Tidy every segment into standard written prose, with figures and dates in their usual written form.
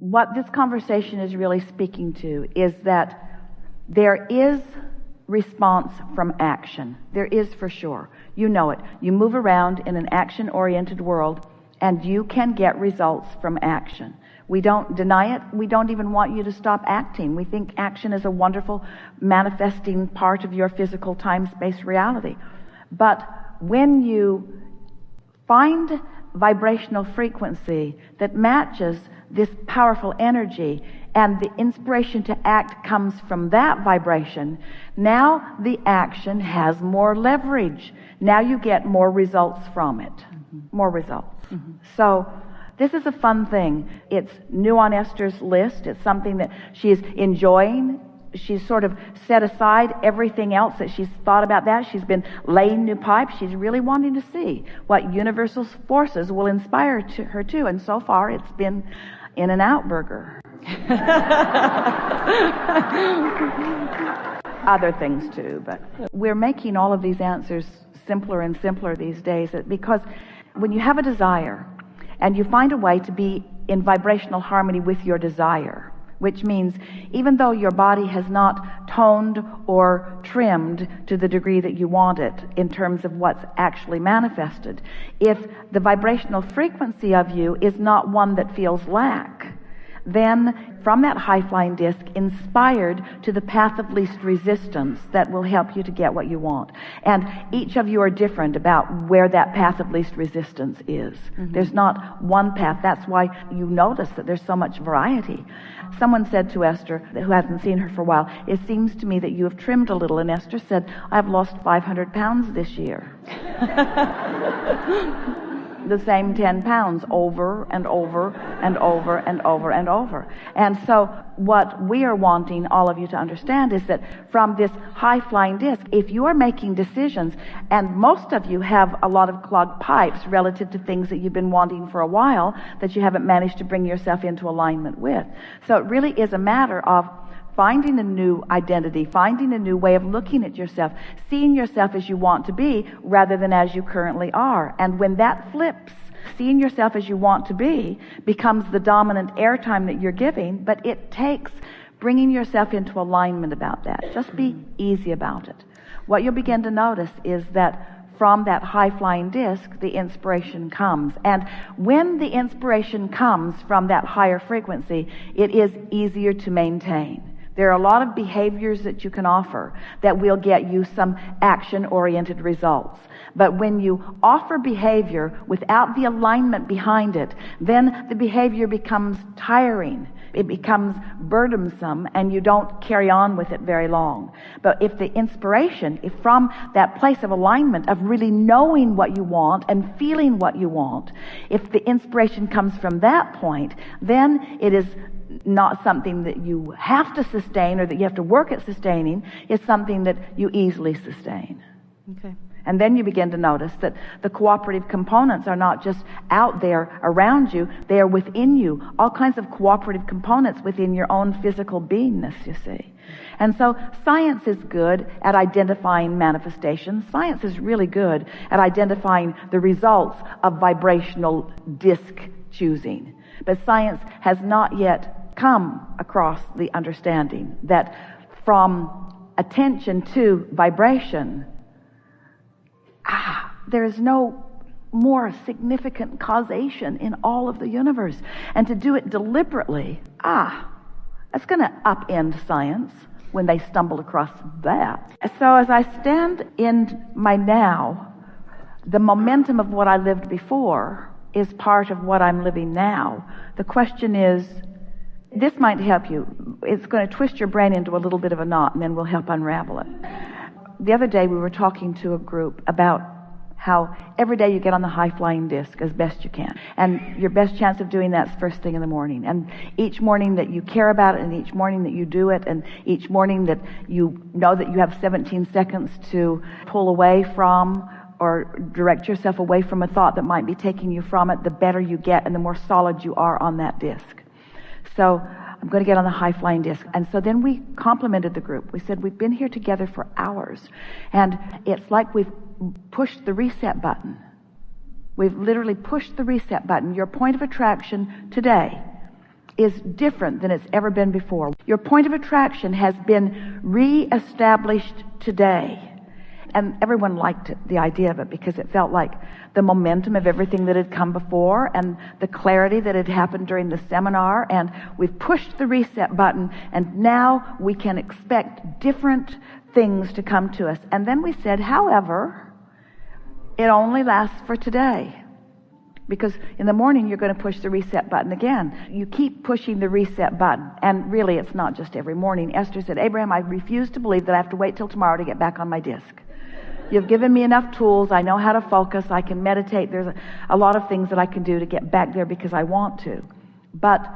What this conversation is really speaking to is that there is response from action. There is, for sure. You know it. You move around in an action-oriented world, and you can get results from action. We don't deny it. We don't even want you to stop acting. We think action is a wonderful manifesting part of your physical time-space reality. But when you find vibrational frequency that matches this powerful energy, and the inspiration to act comes from that vibration, now the action has more leverage. Now you get more results from it. More results. So this is a fun thing. It's new on Esther's list. It's something that she's enjoying. She's sort of set aside everything else that she's thought about that. She's been laying new pipes. She's really wanting to see what universal forces will inspire her to. And so far, it's been In and Out Burger. Other things too, but we're making all of these answers simpler and simpler these days, because when you have a desire and you find a way to be in vibrational harmony with your desire, which means even though your body has not toned or trimmed to the degree that you want it in terms of what's actually manifested, if the vibrational frequency of you is not one that feels lack, then from that high-flying disc, inspired to the path of least resistance that will help you to get what you want. And each of you are different about where that path of least resistance is. There's not one path. That's why you notice that there's so much variety. Someone said to Esther, who hasn't seen her for a while, "It seems to me that you have trimmed a little." And Esther said, "I've lost 500 pounds this year." The same 10 pounds over and over and over and over and over. And so what we are wanting all of you to understand is that from this high-flying disc, if you are making decisions, and most of you have a lot of clogged pipes relative to things that you've been wanting for a while that you haven't managed to bring yourself into alignment with. So it really is a matter of finding a new identity, finding a new way of looking at yourself, seeing yourself as you want to be rather than as you currently are. And when that flips, seeing yourself as you want to be becomes the dominant airtime that you're giving, but it takes bringing yourself into alignment about that. Just be easy about it. What you'll begin to notice is that from that high-flying disc, the inspiration comes. And when the inspiration comes from that higher frequency, it is easier to maintain. There are a lot of behaviors that you can offer that will get you some action-oriented results. But when you offer behavior without the alignment behind it, then the behavior becomes tiring. It becomes burdensome, and you don't carry on with it very long. But if the inspiration, if from that place of alignment, of really knowing what you want and feeling what you want, if the inspiration comes from that point, then it is not something that you have to sustain or that you have to work at sustaining. It's something that you easily sustain. Okay. And then you begin to notice that the cooperative components are not just out there around you, they are within you. All kinds of cooperative components within your own physical beingness, you see. And so science is good at identifying manifestations. Science is really good at identifying the results of vibrational disc choosing. But science has not yet come across the understanding that from attention to vibration, there is no more significant causation in all of the universe. And to do it deliberately, that's going to upend science when they stumble across that. So as I stand in my now, the momentum of what I lived before is part of what I'm living now. The question is, this might help you. It's going to twist your brain into a little bit of a knot, and then we'll help unravel it. The other day we were talking to a group about how every day you get on the high-flying disc as best you can. And your best chance of doing that is first thing in the morning. And each morning that you care about it, and each morning that you do it, and each morning that you know that you have 17 seconds to pull away from or direct yourself away from a thought that might be taking you from it, the better you get and the more solid you are on that disc. So I'm going to get on the high-flying disc. And so then we complimented the group. We said, we've been here together for hours, and it's like we've pushed the reset button. We've literally pushed the reset button. Your point of attraction today is different than it's ever been before. Your point of attraction has been re-established today. And everyone liked the idea of it because it felt like the momentum of everything that had come before and the clarity that had happened during the seminar. And we've pushed the reset button, and now we can expect different things to come to us. And then we said, however, it only lasts for today. Because in the morning, you're going to push the reset button again. You keep pushing the reset button. And really, it's not just every morning. Esther said, Abraham, I refuse to believe that I have to wait till tomorrow to get back on my disc. You've given me enough tools. I know how to focus. I can meditate. There's a lot of things that I can do to get back there because I want to. But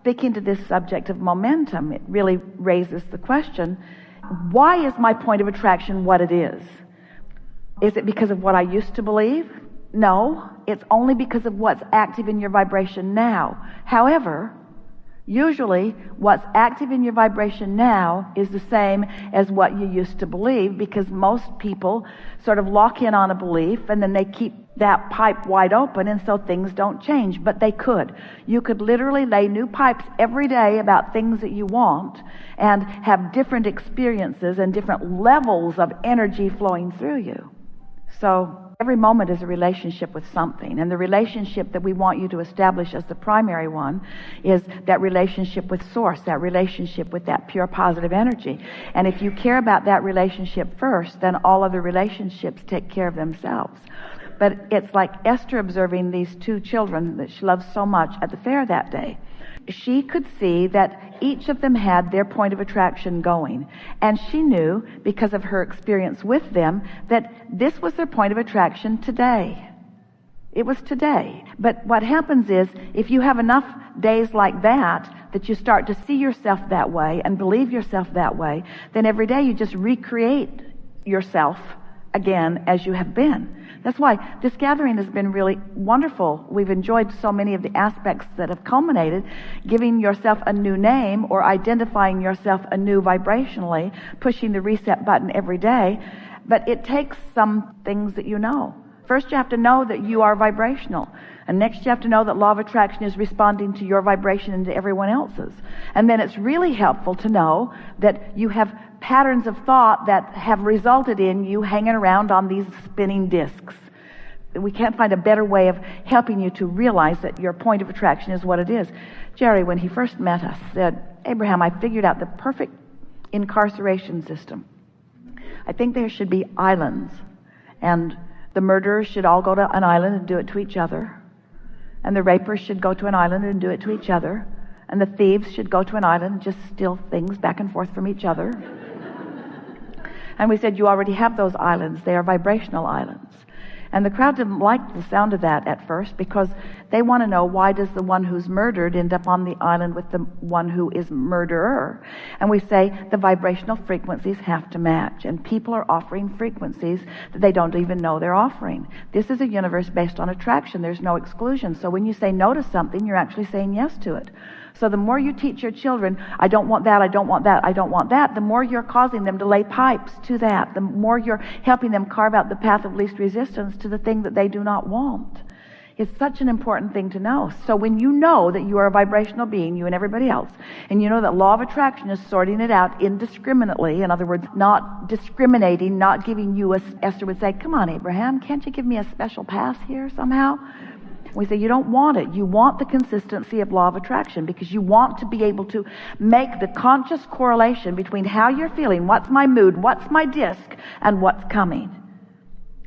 speaking to this subject of momentum, it really raises the question, why is my point of attraction what it is? Is it because of what I used to believe? No, it's only because of what's active in your vibration now. However, usually what's active in your vibration now is the same as what you used to believe, because most people sort of lock in on a belief and then they keep that pipe wide open, and so things don't change. But they could. You could literally lay new pipes every day about things that you want and have different experiences and different levels of energy flowing through you. So every moment is a relationship with something, and the relationship that we want you to establish as the primary one is that relationship with Source, that relationship with that pure positive energy. And if you care about that relationship first, then all other relationships take care of themselves. But it's like Esther observing these two children that she loves so much at the fair that day. She could see that each of them had their point of attraction going. And she knew, because of her experience with them, that this was their point of attraction today. It was today. But what happens is, if you have enough days like that you start to see yourself that way and believe yourself that way, then every day you just recreate yourself again as you have been. That's why this gathering has been really wonderful. We've enjoyed so many of the aspects that have culminated, giving yourself a new name or identifying yourself anew vibrationally, pushing the reset button every day. But it takes some things that you know. First, you have to know that you are vibrational. And next, you have to know that law of attraction is responding to your vibration and to everyone else's. And then it's really helpful to know that you have patterns of thought that have resulted in you hanging around on these spinning discs. We can't find a better way of helping you to realize that your point of attraction is what it is. Jerry, when he first met us, said, Abraham, I figured out the perfect incarceration system. I think there should be islands, and the murderers should all go to an island and do it to each other, and the rapers should go to an island and do it to each other, and the thieves should go to an island and just steal things back and forth from each other. And we said, you already have those islands. They are vibrational islands. And the crowd didn't like the sound of that at first, because they want to know, why does the one who's murdered end up on the island with the one who is murderer? And we say the vibrational frequencies have to match, and people are offering frequencies that they don't even know they're offering. This is a universe based on attraction. There's no exclusion. So when you say no to something, you're actually saying yes to it. So the more you teach your children, I don't want that, I don't want that, I don't want that, the more you're causing them to lay pipes to that. The more you're helping them carve out the path of least resistance to the thing that they do not want. It's such an important thing to know. So when you know that you are a vibrational being, you and everybody else, and you know that law of attraction is sorting it out indiscriminately, in other words, not discriminating, not giving you, as Esther would say, come on, Abraham, can't you give me a special pass here somehow? We say you don't want it. You want the consistency of law of attraction, because you want to be able to make the conscious correlation between how you're feeling, what's my mood, what's my disc, and what's coming.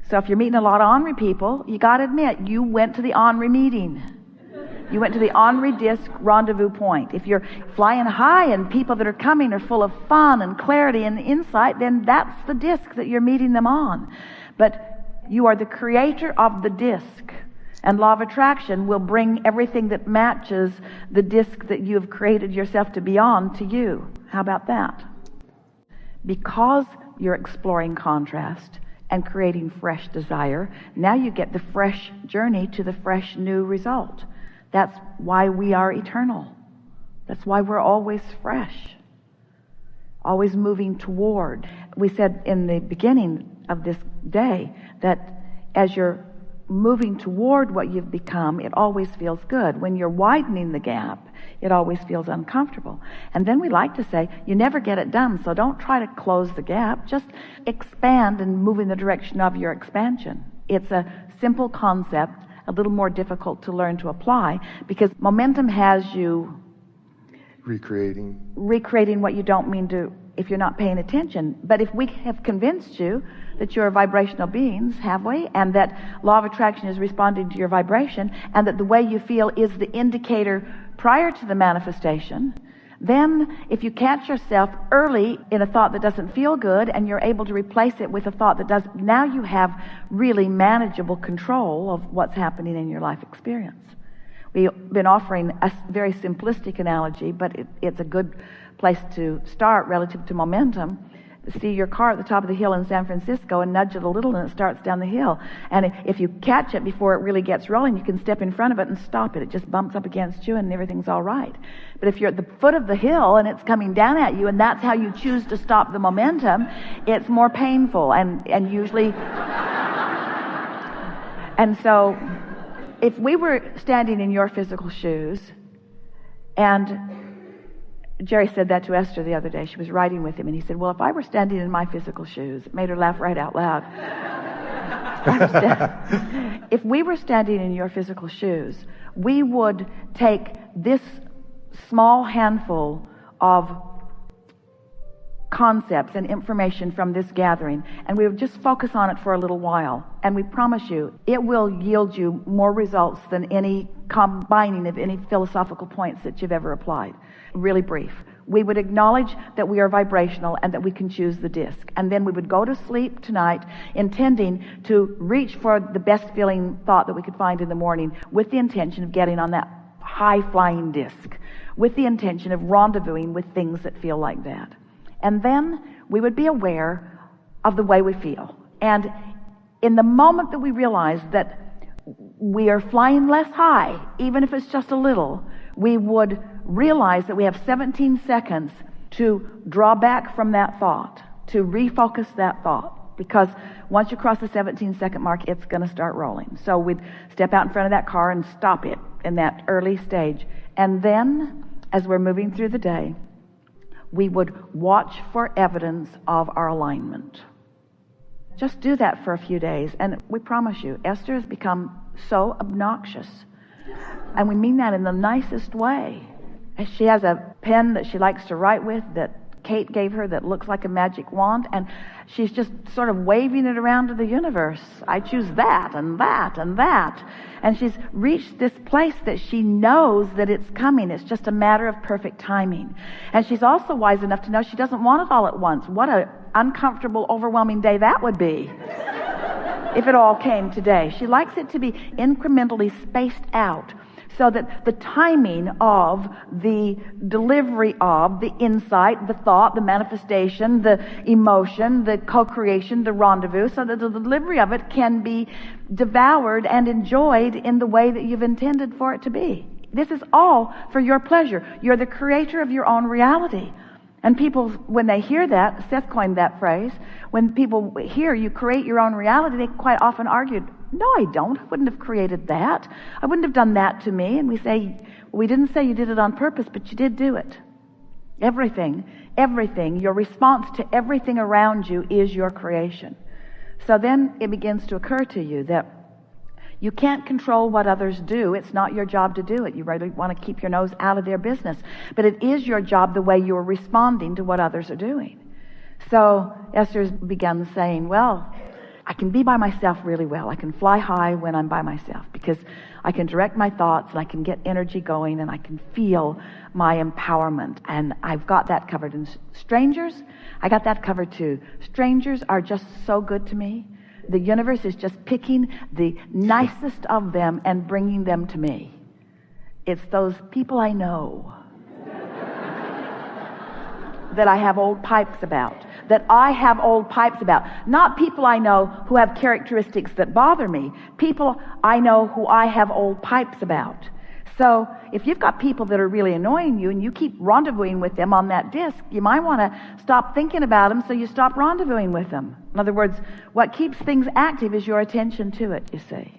So if you're meeting a lot of ornery people, you got to admit, you went to the ornery meeting. You went to the ornery disc rendezvous point. If you're flying high and people that are coming are full of fun and clarity and insight, then that's the disc that you're meeting them on. But you are the creator of the disc. And law of attraction will bring everything that matches the disc that you have created yourself to be on to you. How about that? Because you're exploring contrast and creating fresh desire, now you get the fresh journey to the fresh new result. That's why we are eternal. That's why we're always fresh, always moving toward. We said in the beginning of this day that as you're moving toward what you've become, it always feels good. When you're widening the gap, it always feels uncomfortable. And then we like to say, you never get it done, so don't try to close the gap. Just expand and move in the direction of your expansion. It's a simple concept, a little more difficult to learn to apply, because momentum has you recreating what you don't mean to if you're not paying attention. But if we have convinced you that you're vibrational beings, have we? And that law of attraction is responding to your vibration, and that the way you feel is the indicator prior to the manifestation, then if you catch yourself early in a thought that doesn't feel good and you're able to replace it with a thought that does, now you have really manageable control of what's happening in your life experience. We've been offering a very simplistic analogy, but it's a good place to start relative to momentum. See your car at the top of the hill in San Francisco and nudge it a little and it starts down the hill. And if you catch it before it really gets rolling, you can step in front of it and stop it. It just bumps up against you and everything's all right. But if you're at the foot of the hill and it's coming down at you and that's how you choose to stop the momentum, it's more painful and usually... And so if we were standing in your physical shoes, and Jerry said that to Esther the other day. She was riding with him, and he said, well, if I were standing in my physical shoes, it made her laugh right out loud. If we were standing in your physical shoes, we would take this small handful of concepts and information from this gathering, and we would just focus on it for a little while. And we promise you, it will yield you more results than any combining of any philosophical points that you've ever applied. Really brief. We would acknowledge that we are vibrational and that we can choose the disc. And then we would go to sleep tonight intending to reach for the best feeling thought that we could find in the morning, with the intention of getting on that high flying disc, with the intention of rendezvousing with things that feel like that. And then we would be aware of the way we feel. And in the moment that we realize that we are flying less high, even if it's just a little, we would realize that we have 17 seconds to draw back from that thought, to refocus that thought. Because once you cross the 17-second mark, it's going to start rolling. So we'd step out in front of that car and stop it in that early stage. And then, as we're moving through the day, we would watch for evidence of our alignment. Just do that for a few days, and we promise you, Esther has become so obnoxious. And we mean that in the nicest way. She has a pen that she likes to write with that Kate gave her that looks like a magic wand, and she's just sort of waving it around to the universe. I choose that and that and that. And she's reached this place that she knows that it's coming. It's just a matter of perfect timing. And she's also wise enough to know she doesn't want it all at once. What an uncomfortable, overwhelming day that would be if it all came today. She likes it to be incrementally spaced out, so that the timing of the delivery of the insight, the thought, the manifestation, the emotion, the co-creation, the rendezvous, so that the delivery of it can be devoured and enjoyed in the way that you've intended for it to be. This is all for your pleasure. You're the creator of your own reality. And people, when they hear that, Seth coined that phrase, when people hear you create your own reality, they quite often argue, no, I don't. I wouldn't have created that. I wouldn't have done that to me. And we say, well, we didn't say you did it on purpose, but you did do it. Everything, your response to everything around you is your creation. So then it begins to occur to you that you can't control what others do. It's not your job to do it. You really want to keep your nose out of their business. But it is your job the way you're responding to what others are doing. So Esther's begun saying, well, I can be by myself really well. I can fly high when I'm by myself because I can direct my thoughts and I can get energy going and I can feel my empowerment. And I've got that covered. And strangers, I got that covered too. Strangers are just so good to me. The universe is just picking the nicest of them and bringing them to me. It's those people I know that I have old pipes about. Not people I know who have characteristics that bother me. People I know who I have old pipes about. So if you've got people that are really annoying you and you keep rendezvousing with them on that disc, you might want to stop thinking about them so you stop rendezvousing with them. In other words, what keeps things active is your attention to it, you see.